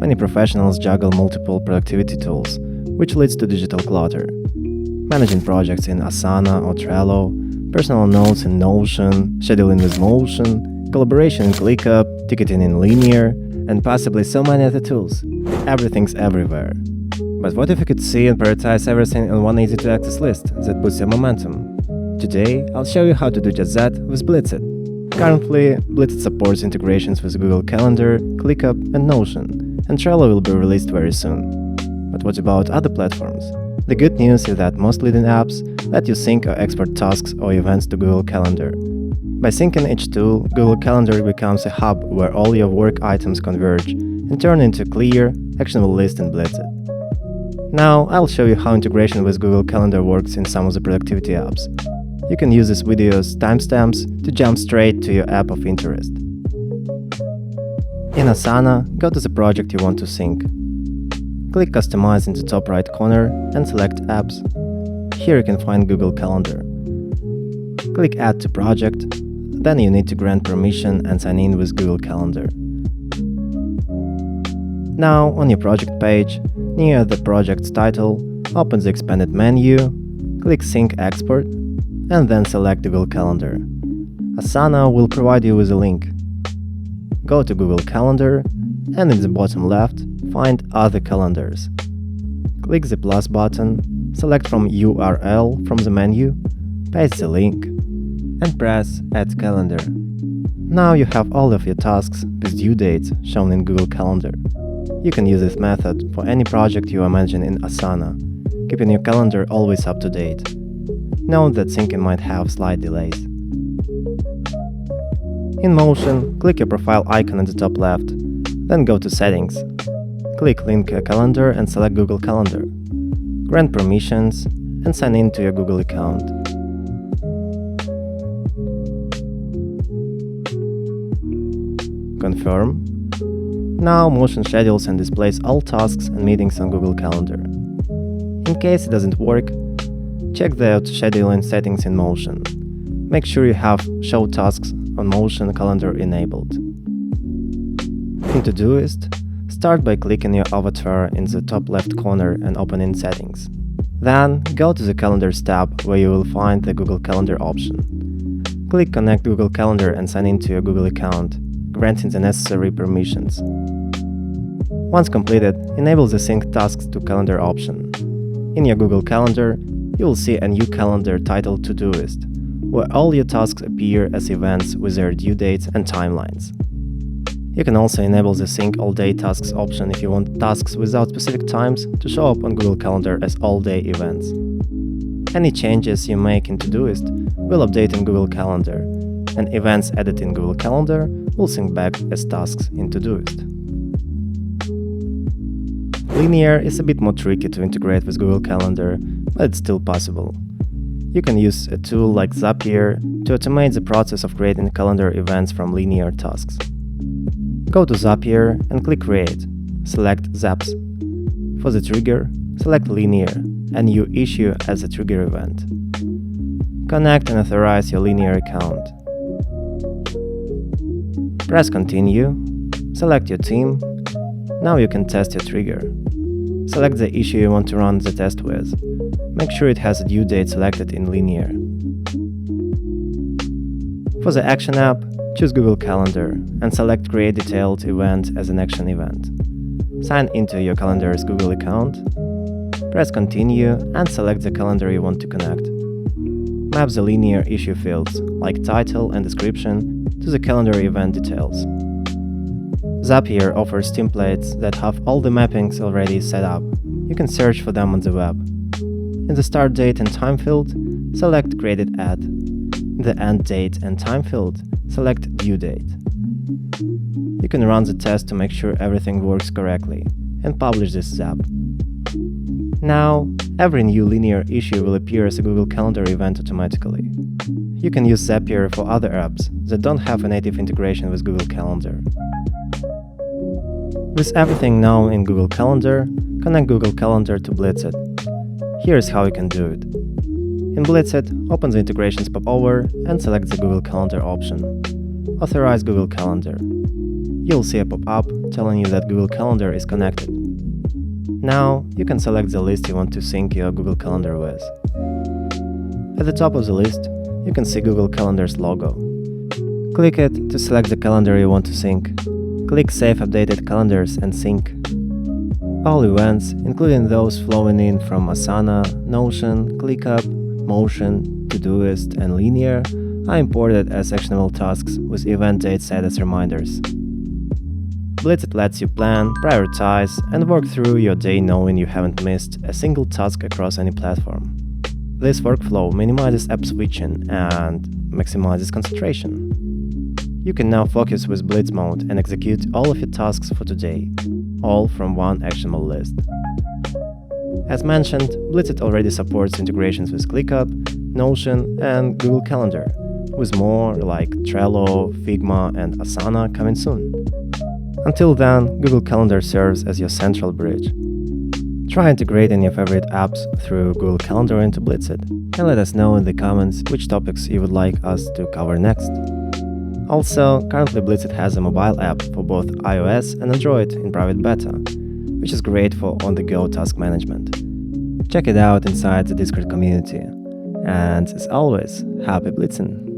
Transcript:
Many professionals juggle multiple productivity tools, which leads to digital clutter. Managing projects in Asana or Trello, personal notes in Notion, scheduling with Motion, collaboration in ClickUp, ticketing in Linear, and possibly so many other tools. Everything's everywhere. But what if you could see and prioritize everything on one easy-to-access list that boosts your momentum? Today, I'll show you how to do just that with Blitzit. Currently, Blitzit supports integrations with Google Calendar, ClickUp, and Notion, and Trello will be released very soon. But what about other platforms? The good news is that most leading apps let you sync or export tasks or events to Google Calendar. By syncing each tool, Google Calendar becomes a hub where all your work items converge and turn into a clear, actionable list in Blitzit. Now, I'll show you how integration with Google Calendar works in some of the productivity apps. You can use this video's timestamps to jump straight to your app of interest. In Asana, go to the project you want to sync. Click Customize in the top right corner and select Apps. Here you can find Google Calendar. Click Add to Project, then you need to grant permission and sign in with Google Calendar. Now, on your project page, near the project's title, open the expanded menu, click Sync Export, and then select Google Calendar. Asana will provide you with a link. Go to Google Calendar, and in the bottom left, find Other Calendars. Click the plus button, select from URL from the menu, paste the link, and press Add Calendar. Now you have all of your tasks with due dates shown in Google Calendar. You can use this method for any project you imagine in Asana, keeping your calendar always up to date. Note that syncing might have slight delays. In Motion, click your profile icon at the top left, then go to Settings. Click Link a Calendar and select Google Calendar. Grant permissions and sign in to your Google account. Confirm. Now Motion schedules and displays all tasks and meetings on Google Calendar. In case it doesn't work, check the auto-scheduling settings in Motion. Make sure you have Show Tasks on Motion Calendar enabled. In Todoist, start by clicking your avatar in the top left corner and opening Settings. Then, go to the Calendars tab where you will find the Google Calendar option. Click Connect Google Calendar and sign into your Google account, granting the necessary permissions. Once completed, enable the Sync Tasks to Calendar option. In your Google Calendar, you will see a new calendar titled Todoist, where all your tasks appear as events with their due dates and timelines. You can also enable the Sync All Day Tasks option if you want tasks without specific times to show up on Google Calendar as all-day events. Any changes you make in Todoist will update in Google Calendar, and events added in Google Calendar will sync back as tasks in Todoist. Linear is a bit more tricky to integrate with Google Calendar, but it's still possible. You can use a tool like Zapier to automate the process of creating calendar events from linear tasks. Go to Zapier and click Create. Select Zaps. For the trigger, select Linear and New Issue as a trigger event. Connect and authorize your Linear account. Press Continue. Select your team. Now you can test your trigger. Select the issue you want to run the test with. Make sure it has a due date selected in Linear. For the Action app, choose Google Calendar and select Create Detailed Event as an action event. Sign into your calendar's Google account. Press Continue and select the calendar you want to connect. Map the linear issue fields, like title and description, to the calendar event details. Zapier offers templates that have all the mappings already set up. You can search for them on the web. In the Start Date and Time field, select Created Ad. In the End Date and Time field, select Due Date. You can run the test to make sure everything works correctly, and publish this zap. Now, every new linear issue will appear as a Google Calendar event automatically. You can use Zapier for other apps that don't have a native integration with Google Calendar. With everything now in Google Calendar, connect Google Calendar to Blitzit. Here's how you can do it. In Blitzit, open the Integrations popover and select the Google Calendar option. Authorize Google Calendar. you'll see a pop-up telling you that Google Calendar is connected. Now, you can select the list you want to sync your Google Calendar with. At the top of the list, you can see Google Calendar's logo. Click it to select the calendar you want to sync. Click Save Updated Calendars and Sync. All events, including those flowing in from Asana, Notion, ClickUp, Motion, Todoist, and Linear, are imported as actionable tasks with event date set as reminders. Blitzit lets you plan, prioritize, and work through your day knowing you haven't missed a single task across any platform. This workflow minimizes app switching and maximizes concentration. You can now focus with Blitz mode and execute all of your tasks for today, all from one actionable list. As mentioned, Blitzit already supports integrations with ClickUp, Notion, and Google Calendar, with more like Trello, Figma, and Asana coming soon. Until then, Google Calendar serves as your central bridge. Try integrating your favorite apps through Google Calendar into Blitzit, and let us know in the comments which topics you would like us to cover next. Also, currently Blitzit has a mobile app for both iOS and Android in private beta, which is great for on-the-go task management. Check it out inside the Discord community. And as always, happy blitzing!